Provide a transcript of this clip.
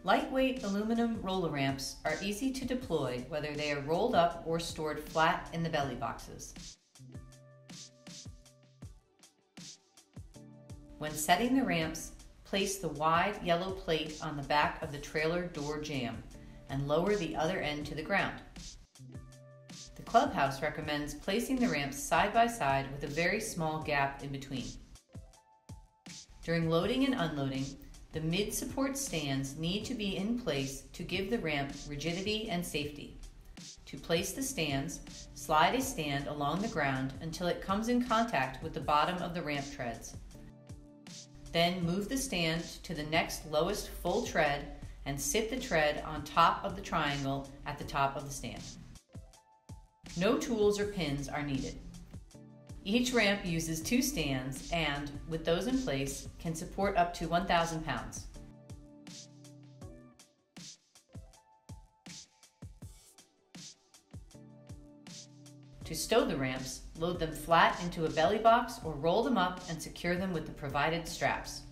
Lightweight aluminum roller ramps are easy to deploy whether they are rolled up or stored flat in the belly boxes. When setting the ramps, place the wide yellow plate on the back of the trailer door jamb and lower the other end to the ground. The Clubhouse recommends placing the ramps side by side with a very small gap in between. During loading and unloading, the mid-support stands need to be in place to give the ramp rigidity and safety. To place the stands, slide a stand along the ground until it comes in contact with the bottom of the ramp treads. Then move the stand to the next lowest full tread and sit the tread on top of the triangle at the top of the stand. No tools or pins are needed. Each ramp uses 2 stands and, with those in place, can support up to 1,000 pounds. To stow the ramps, load them flat into a belly box or roll them up and secure them with the provided straps.